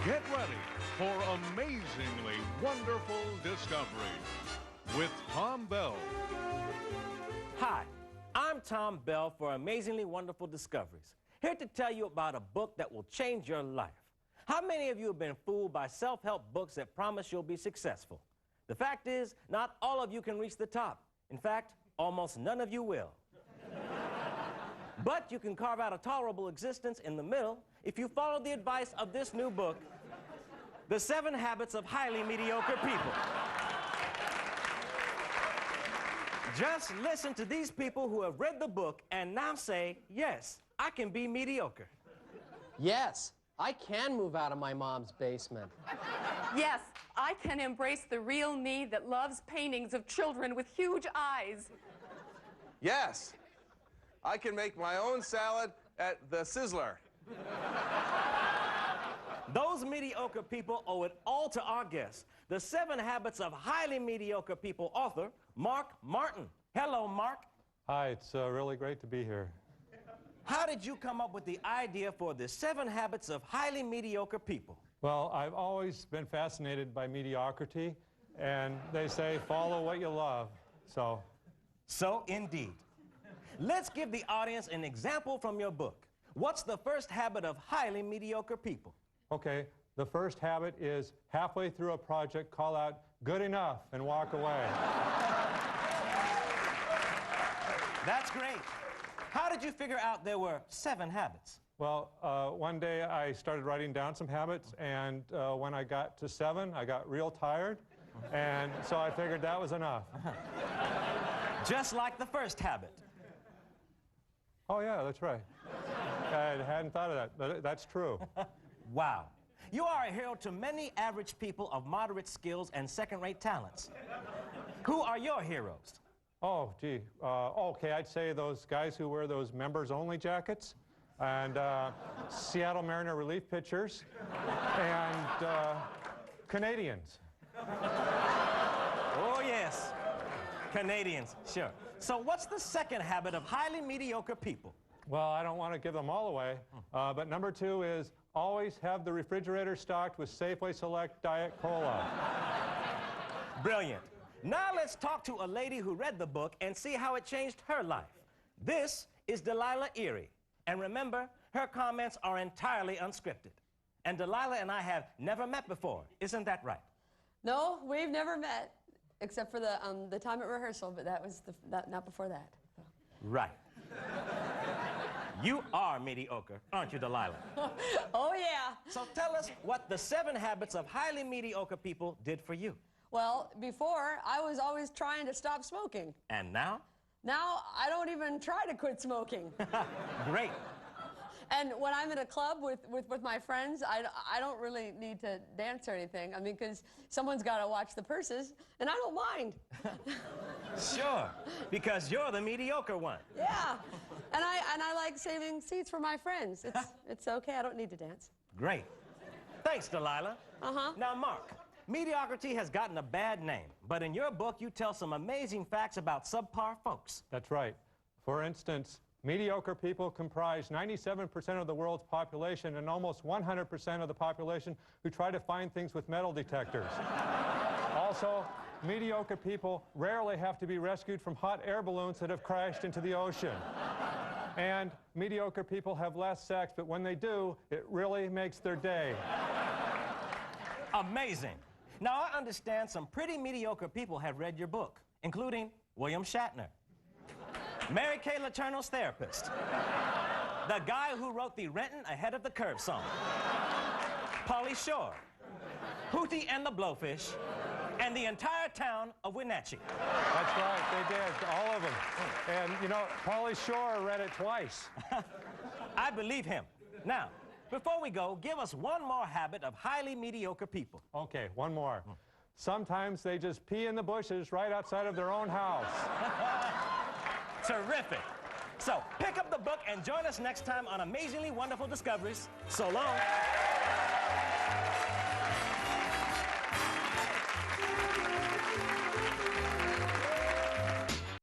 Get ready for Amazingly Wonderful Discovery with Tom Bell. Hi, I'm Tom Bell for Amazingly Wonderful Discoveries, here to tell you about a book that will change your life. How many of you have been fooled by self-help books that promise you'll be successful? The fact is, not all of you can reach the top. In fact, almost none of you will. But you can carve out a tolerable existence in the middle if you follow the advice of this new book, The 7 Habits of Highly Mediocre People. Just listen to these people who have read the book and now say, yes, I can be mediocre. Yes, I can move out of my mom's basement. Yes, I can embrace the real me that loves paintings of children with huge eyes. Yes, I can make my own salad at the Sizzler. Those mediocre people owe it all to our guest, the 7 Habits of Highly Mediocre People author, Mark Martin. Hello, Mark. Hi, it's really great to be here. How did you come up with the idea for the 7 Habits of Highly Mediocre People? Well, I've always been fascinated by mediocrity, and they say follow what you love, so. So indeed. Let's give the audience an example from your book. What's the first habit of highly mediocre people? Okay, the first habit is halfway through a project, call out, good enough, and walk away. That's great. How did you figure out there were 7 habits? Well, one day I started writing down some habits, and when I got to 7, I got real tired, and so I figured that was enough. Just like the first habit. Oh, yeah, that's right. I hadn't thought of that, but that's true. Wow. You are a hero to many average people of moderate skills and second-rate talents. Who are your heroes? Oh, gee. Okay, I'd say those guys who wear those members-only jackets, and Seattle Mariner relief pitchers, and Canadians. Oh, yes. Canadians, sure. So what's the second habit of highly mediocre people? Well, I don't want to give them all away, but number 2 is always have the refrigerator stocked with Safeway Select Diet Cola. Brilliant. Now let's talk to a lady who read the book and see how it changed her life. This is Delilah Erie. And remember, her comments are entirely unscripted. And Delilah and I have never met before. Isn't that right? No, we've never met, except for the time at rehearsal, but that was not before that. So. Right. You are mediocre, aren't you, Delilah? Oh, yeah. So tell us what the 7 habits of highly mediocre people did for you. Well, before, I was always trying to stop smoking. And now? Now, I don't even try to quit smoking. Great. And when I'm in a club with my friends, I don't really need to dance or anything. I mean, because someone's got to watch the purses, and I don't mind. Sure, because you're the mediocre one. Yeah, and I like saving seats for my friends. It's okay, I don't need to dance. Great. Thanks, Delilah. Uh-huh. Now, Mark, mediocrity has gotten a bad name, but in your book, you tell some amazing facts about subpar folks. That's right. For instance, mediocre people comprise 97% of the world's population and almost 100% of the population who try to find things with metal detectors. Also, mediocre people rarely have to be rescued from hot air balloons that have crashed into the ocean. And mediocre people have less sex, but when they do, it really makes their day. Amazing. Now, I understand some pretty mediocre people have read your book, including William Shatner, Mary Kay Letourneau's therapist, the guy who wrote the Renton Ahead of the Curve song, Pauly Shore, Hootie and the Blowfish, and the entire town of Wenatchee. That's right, they did, all of them. And, you know, Pauly Shore read it twice. I believe him. Now, before we go, give us one more habit of highly mediocre people. Okay, one more. Sometimes they just pee in the bushes right outside of their own house. Terrific. So, pick up the book and join us next time on Amazingly Wonderful Discoveries. So long.